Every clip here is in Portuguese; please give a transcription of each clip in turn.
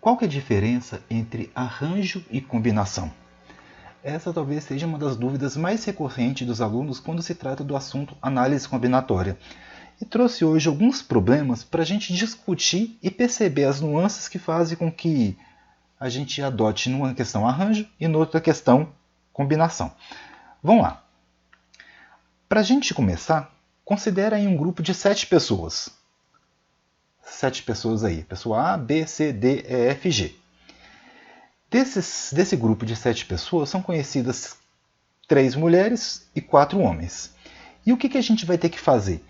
Qual que é a diferença entre arranjo e combinação? Essa talvez seja uma das dúvidas mais recorrentes dos alunos quando se trata do assunto análise combinatória. E trouxe hoje alguns problemas para a gente discutir e perceber as nuances que fazem com que a gente adote numa questão arranjo e noutra questão combinação. Vamos lá. Para a gente começar, considera aí um grupo de 7 pessoas. 7 pessoas aí, pessoa A, B, C, D, E, F, G. Desse grupo de 7 pessoas são conhecidas 3 mulheres e 4 homens. E o que a gente vai ter que fazer?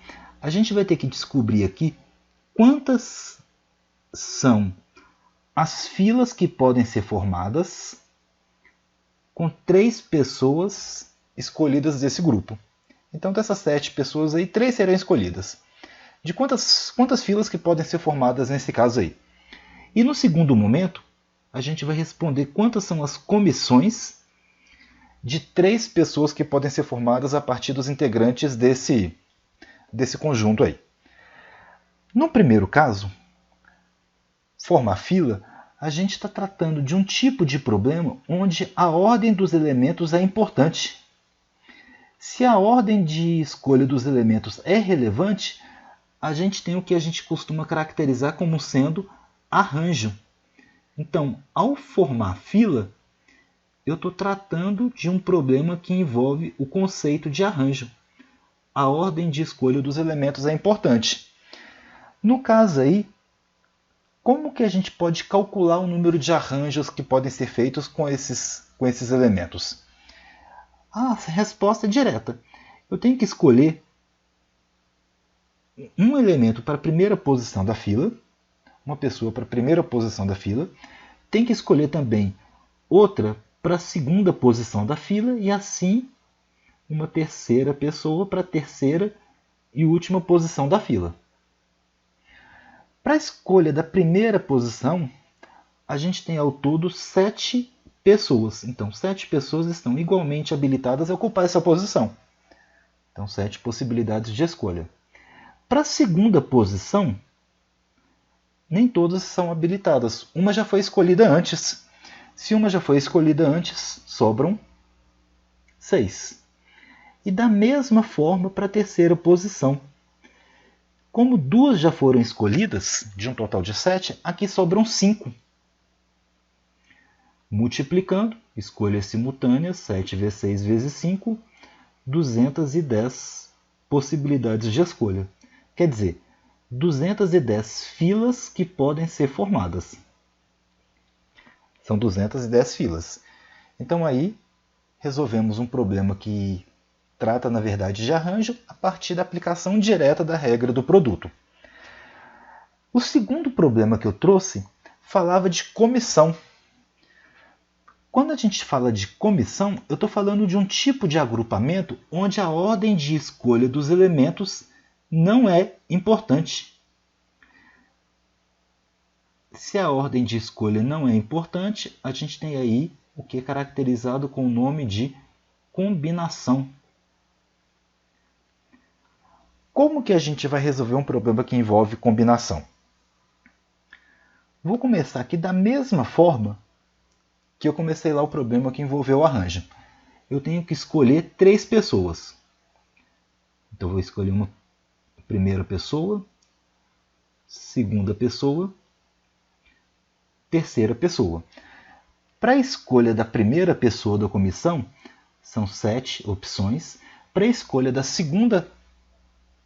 A gente vai ter que descobrir aqui quantas são as filas que podem ser formadas com 3 pessoas escolhidas desse grupo. Então, dessas 7 pessoas aí, 3 serão escolhidas. De quantas filas que podem ser formadas nesse caso aí? E no segundo momento, a gente vai responder quantas são as comissões de 3 pessoas que podem ser formadas a partir dos integrantes desse conjunto aí. No primeiro caso, formar fila, a gente está tratando de um tipo de problema onde a ordem dos elementos é importante. Se a ordem de escolha dos elementos é relevante, a gente tem o que a gente costuma caracterizar como sendo arranjo. Então, ao formar fila, eu estou tratando de um problema que envolve o conceito de arranjo. A ordem de escolha dos elementos é importante. No caso aí, como que a gente pode calcular o número de arranjos que podem ser feitos com esses elementos? A resposta é direta. Eu tenho que escolher um elemento para a primeira posição da fila, uma pessoa para a primeira posição da fila, tem que escolher também outra para a segunda posição da fila e assim uma terceira pessoa para a terceira e última posição da fila. Para a escolha da primeira posição, a gente tem ao todo 7 pessoas. Então, 7 pessoas estão igualmente habilitadas a ocupar essa posição. Então, 7 possibilidades de escolha. Para a segunda posição, nem todas são habilitadas. Uma já foi escolhida antes. Se uma já foi escolhida antes, sobram 6. E da mesma forma para a terceira posição. Como 2 já foram escolhidas, de um total de 7, aqui sobram 5. Multiplicando, escolhas simultâneas, 7 vezes 6 vezes 5, 210 possibilidades de escolha. Quer dizer, 210 filas que podem ser formadas. São 210 filas. Então aí resolvemos um problema que trata, na verdade, de arranjo a partir da aplicação direta da regra do produto. O segundo problema que eu trouxe falava de comissão. Quando a gente fala de comissão, eu estou falando de um tipo de agrupamento onde a ordem de escolha dos elementos não é importante. Se a ordem de escolha não é importante, a gente tem aí o que é caracterizado com o nome de combinação. Como que a gente vai resolver um problema que envolve combinação? Vou começar aqui da mesma forma que eu comecei lá o problema que envolveu o arranjo. Eu tenho que escolher 3 pessoas. Então, vou escolher uma primeira pessoa, segunda pessoa, terceira pessoa. Para a escolha da primeira pessoa da comissão, são 7 opções. Para a escolha da segunda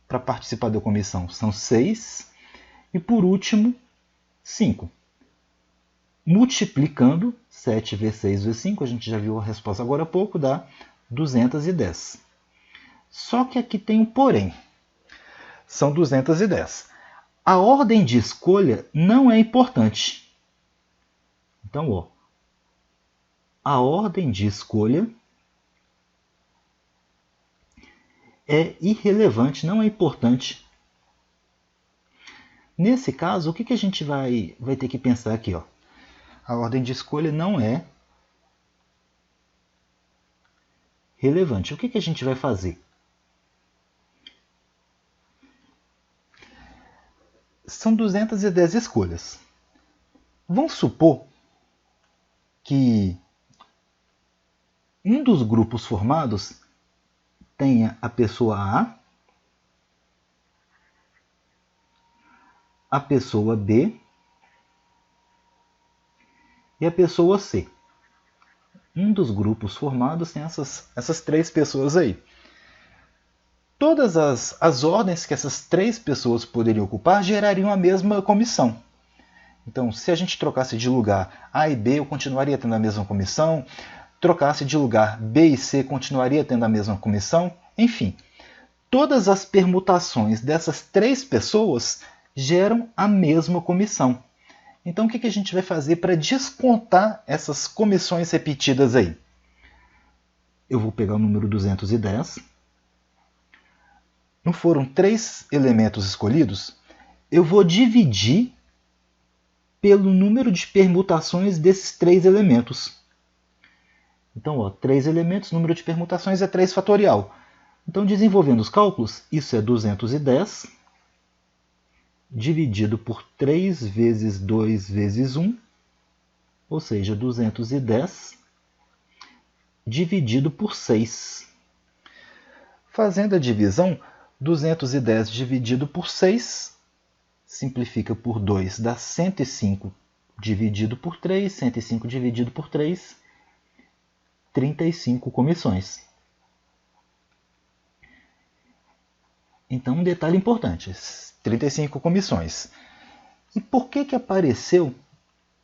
para participar da comissão, são 6. E por último, 5. Multiplicando, 7 vezes 6 vezes 5, a gente já viu a resposta agora há pouco, dá 210. Só que aqui tem um porém. São 210. A ordem de escolha não é importante. Então, a ordem de escolha é irrelevante, não é importante. Nesse caso, o que a gente vai ter que pensar aqui? A ordem de escolha não é relevante. O que a gente vai fazer? São 210 escolhas. Vamos supor que um dos grupos formados tenha a pessoa a pessoa B e a pessoa C. Um dos grupos formados tem essas três pessoas aí. Todas as ordens que essas três pessoas poderiam ocupar gerariam a mesma comissão. Então, se a gente trocasse de lugar A e B, eu continuaria tendo a mesma comissão. Trocasse de lugar B e C, continuaria tendo a mesma comissão. Enfim, todas as permutações dessas três pessoas geram a mesma comissão. Então, o que a gente vai fazer para descontar essas comissões repetidas aí? Eu vou pegar o número 210. Não foram 3 elementos escolhidos? Eu vou dividir pelo número de permutações desses 3 elementos. Então, 3 elementos, número de permutações é 3 fatorial. Então, desenvolvendo os cálculos, isso é 210 dividido por 3 vezes 2 vezes 1, ou seja, 210 dividido por 6. Fazendo a divisão, 210 dividido por 6, simplifica por 2, dá 105 dividido por 3, 105 dividido por 3, 35 comissões. Então, um detalhe importante, 35 comissões. E por que apareceu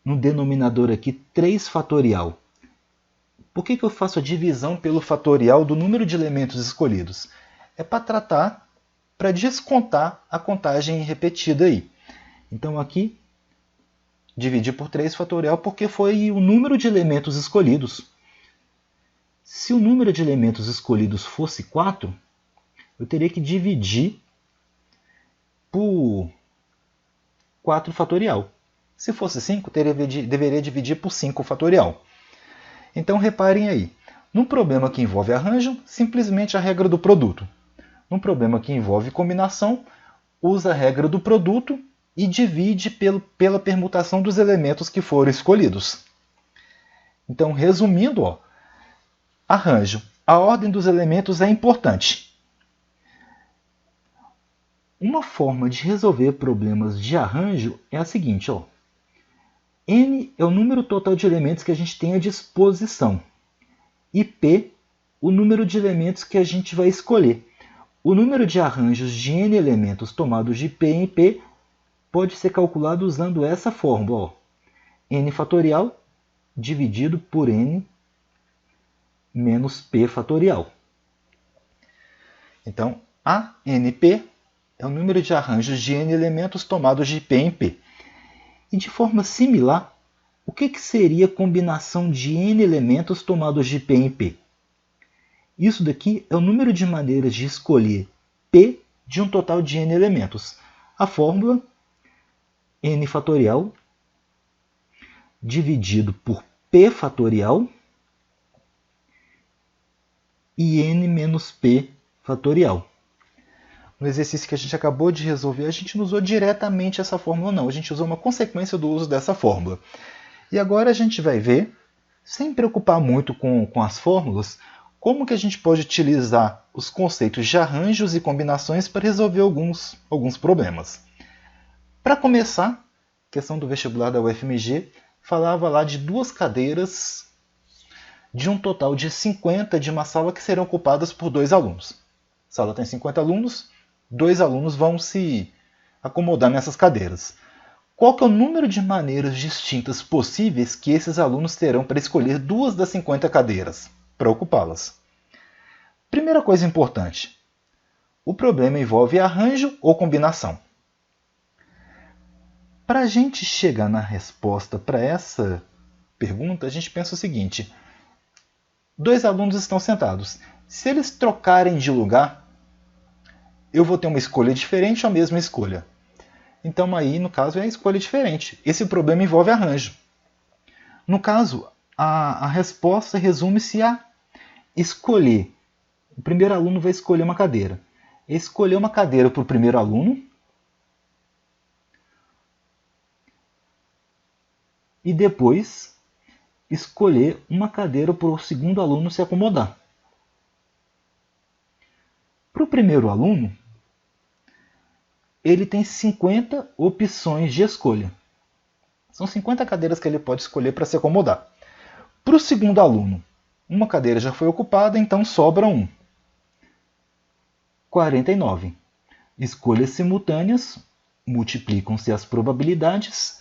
no denominador aqui 3 fatorial? Por que eu faço a divisão pelo fatorial do número de elementos escolhidos? É para descontar a contagem repetida aí. Então aqui, dividi por 3 fatorial porque foi o número de elementos escolhidos. Se o número de elementos escolhidos fosse 4, eu teria que dividir por 4 fatorial. Se fosse 5, deveria dividir por 5 fatorial. Então reparem aí, num problema que envolve arranjo, simplesmente a regra do produto. Num problema que envolve combinação, usa a regra do produto e divide pela permutação dos elementos que foram escolhidos. Então, resumindo, arranjo. A ordem dos elementos é importante. Uma forma de resolver problemas de arranjo é a seguinte, N é o número total de elementos que a gente tem à disposição. E P, o número de elementos que a gente vai escolher. O número de arranjos de N elementos tomados de P em P pode ser calculado usando essa fórmula. N fatorial dividido por N menos P fatorial. Então, ANP é o número de arranjos de N elementos tomados de P em P. E de forma similar, o que seria a combinação de N elementos tomados de P em P? Isso daqui é o número de maneiras de escolher P de um total de N elementos. A fórmula N fatorial dividido por P fatorial e N menos P fatorial. No exercício que a gente acabou de resolver, a gente não usou diretamente essa fórmula, não. A gente usou uma consequência do uso dessa fórmula. E agora a gente vai ver, sem preocupar muito com as fórmulas, como que a gente pode utilizar os conceitos de arranjos e combinações para resolver alguns problemas. Para começar, a questão do vestibular da UFMG falava lá de 2 cadeiras de um total de 50 de uma sala que serão ocupadas por 2 alunos. A sala tem 50 alunos, 2 alunos vão se acomodar nessas cadeiras. Qual que é o número de maneiras distintas possíveis que esses alunos terão para escolher 2 das 50 cadeiras para ocupá-las? Primeira coisa importante, o problema envolve arranjo ou combinação. Para a gente chegar na resposta para essa pergunta, a gente pensa o seguinte: 2 alunos estão sentados. Se eles trocarem de lugar, eu vou ter uma escolha diferente ou a mesma escolha? Então aí, no caso, é a escolha diferente. Esse problema envolve arranjo. No caso, a resposta resume-se a escolher. O primeiro aluno vai escolher uma cadeira. Escolher uma cadeira para o primeiro aluno. e depois escolher uma cadeira para o segundo aluno se acomodar. Para o primeiro aluno, ele tem 50 opções de escolha. São 50 cadeiras que ele pode escolher para se acomodar. Para o segundo aluno, uma cadeira já foi ocupada, então sobra 1. 49. Escolhas simultâneas, multiplicam-se as probabilidades.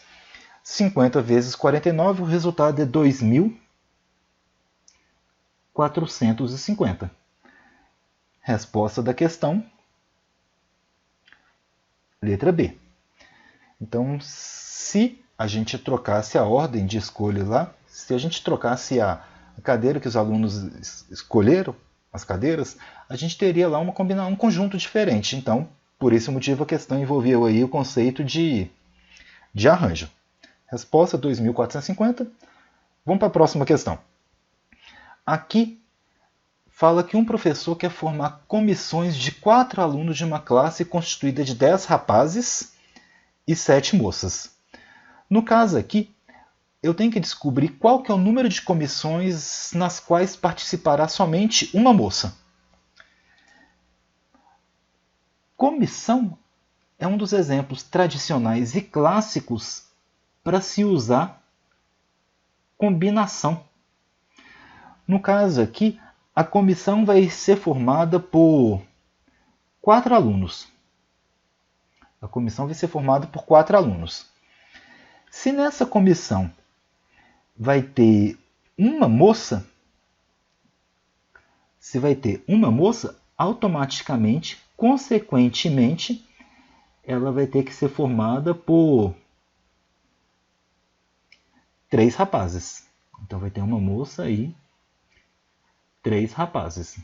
50 vezes 49, o resultado é 2.450. Resposta da questão, letra B. Então, se a gente trocasse a ordem de escolha lá, se a gente trocasse a cadeira que os alunos escolheram, as cadeiras, a gente teria lá um conjunto diferente. Então, por esse motivo, a questão envolvia aí o conceito de arranjo. Resposta 2.450. Vamos para a próxima questão. Aqui fala que um professor quer formar comissões de 4 alunos de uma classe constituída de 10 rapazes e 7 moças. No caso aqui, eu tenho que descobrir qual que é o número de comissões nas quais participará somente uma moça. Comissão é um dos exemplos tradicionais e clássicos para se usar combinação. No caso aqui, a comissão vai ser formada por 4 alunos. A comissão vai ser formada por 4 alunos. Se nessa comissão vai ter uma moça, automaticamente, consequentemente, ela vai ter que ser formada por 3 rapazes. Então vai ter uma moça e 3 rapazes.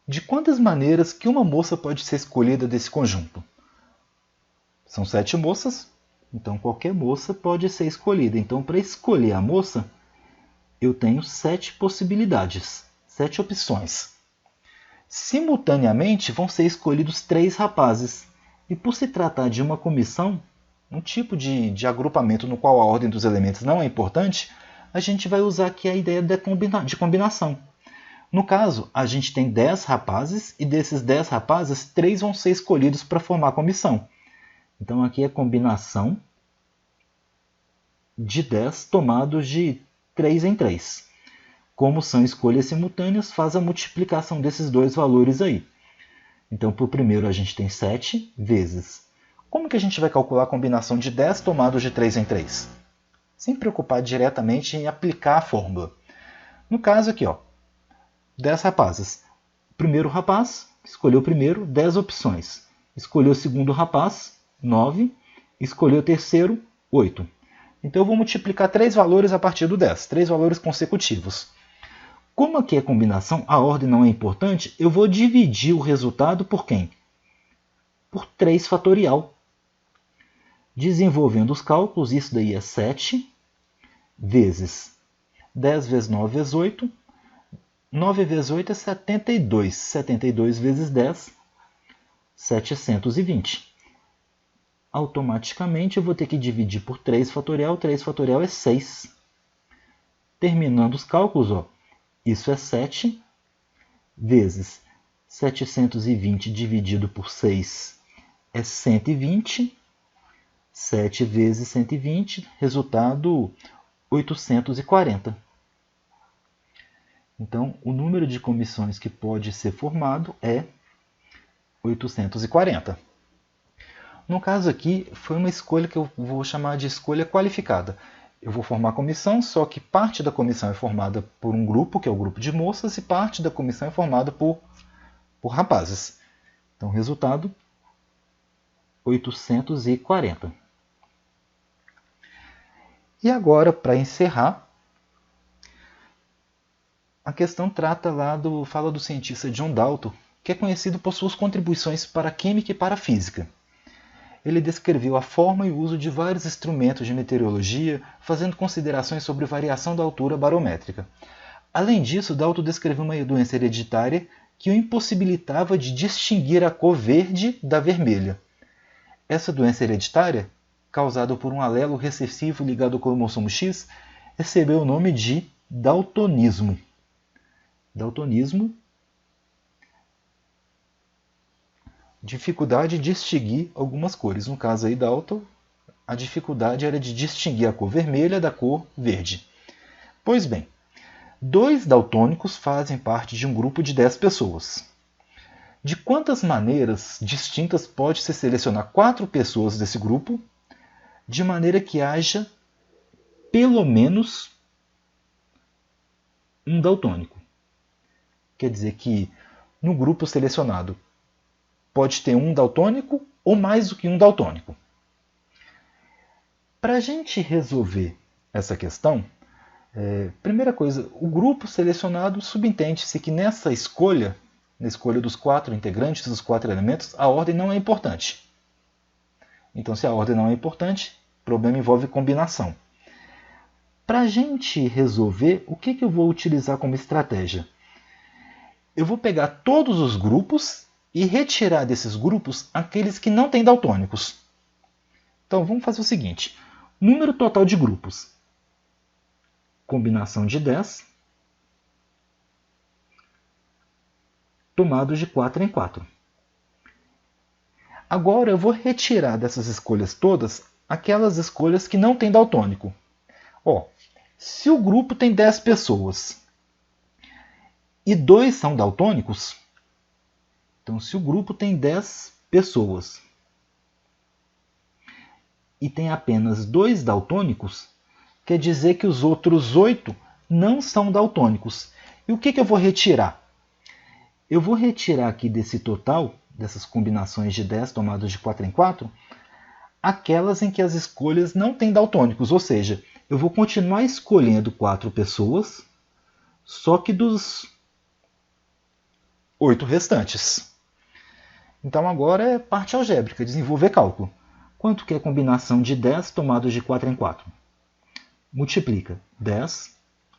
De quantas maneiras que uma moça pode ser escolhida desse conjunto? São 7 moças, então qualquer moça pode ser escolhida. Então, para escolher a moça, eu tenho 7 possibilidades, 7 opções. Simultaneamente, vão ser escolhidos 3 rapazes. E por se tratar de uma comissão, um tipo de agrupamento no qual a ordem dos elementos não é importante, a gente vai usar aqui a ideia de combinação. No caso, a gente tem 10 rapazes e desses 10 rapazes, 3 vão ser escolhidos para formar a comissão. Então aqui é combinação de 10 tomados de 3 em 3. Como são escolhas simultâneas, faz a multiplicação desses dois valores aí. Então, para o primeiro, a gente tem 7 vezes. Como que a gente vai calcular a combinação de 10 tomados de 3 em 3? Sem preocupar diretamente em aplicar a fórmula. No caso aqui, 10 rapazes. Primeiro rapaz, escolheu o primeiro, 10 opções. Escolheu o segundo rapaz, 9. Escolheu o terceiro, 8. Então eu vou multiplicar 3 valores a partir do 10, 3 valores consecutivos. Como aqui é combinação, a ordem não é importante, eu vou dividir o resultado por quem? Por 3 fatorial. Desenvolvendo os cálculos, isso daí é 7 vezes 10 vezes 9 vezes 8. 9 vezes 8 é 72. 72 vezes 10, 720. Automaticamente eu vou ter que dividir por 3 fatorial. 3 fatorial é 6. Terminando os cálculos, isso é 7 vezes 720 dividido por 6 é 120. 7 vezes 120, resultado 840. Então, o número de comissões que pode ser formado é 840. No caso aqui, foi uma escolha que eu vou chamar de escolha qualificada. Eu vou formar a comissão, só que parte da comissão é formada por um grupo, que é o grupo de moças, e parte da comissão é formada por rapazes. Então, resultado, 840. E agora, para encerrar, a questão fala do cientista John Dalton, que é conhecido por suas contribuições para a química e para a física. Ele descreveu a forma e o uso de vários instrumentos de meteorologia, fazendo considerações sobre variação da altura barométrica. Além disso, Dalton descreveu uma doença hereditária que o impossibilitava de distinguir a cor verde da vermelha. Essa doença hereditária causada por um alelo recessivo ligado ao cromossomo X, recebeu o nome de daltonismo. Daltonismo, dificuldade de distinguir algumas cores. No caso aí, Dalton, a dificuldade era de distinguir a cor vermelha da cor verde. Pois bem, 2 daltônicos fazem parte de um grupo de 10 pessoas. De quantas maneiras distintas pode-se selecionar 4 pessoas desse grupo, de maneira que haja pelo menos um daltônico? Quer dizer que no grupo selecionado pode ter um daltônico ou mais do que um daltônico. Para a gente resolver essa questão, primeira coisa, o grupo selecionado subentende-se que nessa escolha, na escolha dos 4 integrantes, dos 4 elementos, a ordem não é importante. Então, se a ordem não é importante, o problema envolve combinação. Para a gente resolver, o que eu vou utilizar como estratégia? Eu vou pegar todos os grupos e retirar desses grupos aqueles que não têm daltônicos. Então, vamos fazer o seguinte. Número total de grupos. Combinação de 10. Tomados de 4 em 4. Agora eu vou retirar dessas escolhas todas aquelas escolhas que não têm daltônico. Se o grupo tem 10 pessoas e 2 são daltônicos, então se o grupo tem 10 pessoas e tem apenas 2 daltônicos, quer dizer que os outros 8 não são daltônicos. E o que eu vou retirar? Eu vou retirar aqui desse total, dessas combinações de 10 tomadas de 4 em 4, aquelas em que as escolhas não têm daltônicos, ou seja, eu vou continuar escolhendo 4 pessoas, só que dos 8 restantes. Então agora é parte algébrica, desenvolver cálculo. Quanto que é a combinação de 10 tomados de 4 em 4? Multiplica 10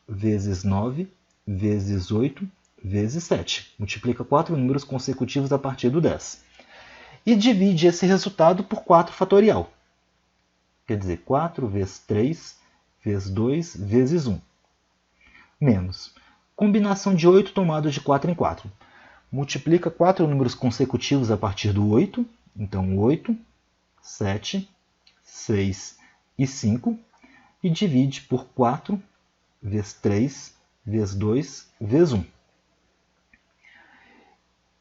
vezes 9 vezes 8 vezes 7. Multiplica 4 números consecutivos a partir do 10. E divide esse resultado por 4 fatorial. Quer dizer, 4 vezes 3 vezes 2 vezes 1. Menos. Combinação de 8 tomadas de 4 em 4. Multiplica 4 números consecutivos a partir do 8. Então, 8, 7, 6 e 5. E divide por 4 vezes 3 vezes 2 vezes 1.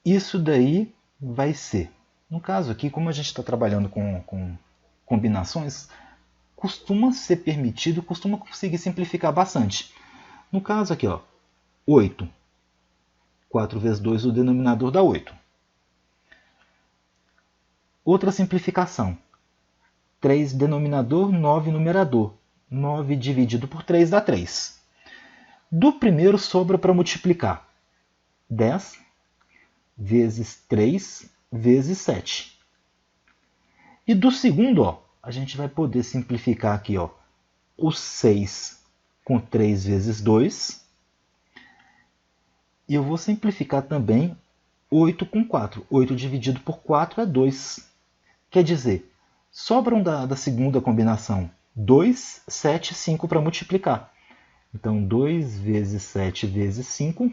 Isso daí vai ser, no caso aqui, como a gente está trabalhando com combinações, costuma ser permitido, costuma conseguir simplificar bastante. No caso aqui, 8. 4 vezes 2, o denominador dá 8. Outra simplificação. 3 denominador, 9 numerador. 9 dividido por 3 dá 3. Do primeiro sobra para multiplicar 10 vezes 3 vezes 7. E do segundo, a gente vai poder simplificar aqui, o 6 com 3 vezes 2. E eu vou simplificar também 8 com 4. 8 dividido por 4 é 2. Quer dizer, sobram da segunda combinação 2, 7 e 5 para multiplicar. Então, 2 vezes 7 vezes 5.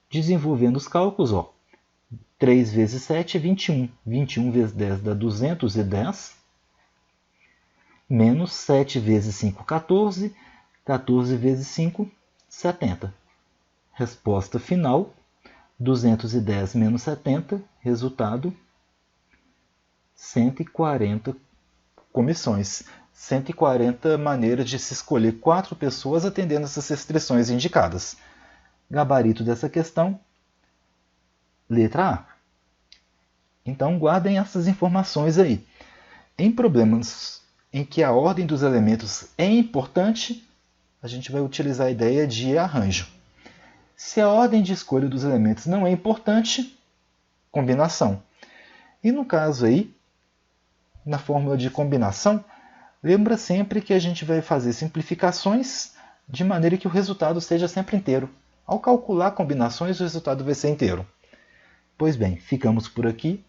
Desenvolvendo os cálculos, 3 vezes 7 é 21. 21 vezes 10 dá 210. Menos 7 vezes 5, 14. 14 vezes 5, 70. Resposta final, 210 menos 70, resultado, 140 comissões. 140 maneiras de se escolher 4 pessoas atendendo essas restrições indicadas. Gabarito dessa questão, letra A. Então guardem essas informações aí. Em problemas em que a ordem dos elementos é importante, a gente vai utilizar a ideia de arranjo. Se a ordem de escolha dos elementos não é importante, combinação. E no caso aí, na fórmula de combinação, lembra sempre que a gente vai fazer simplificações de maneira que o resultado seja sempre inteiro. Ao calcular combinações, o resultado vai ser inteiro. Pois bem, ficamos por aqui.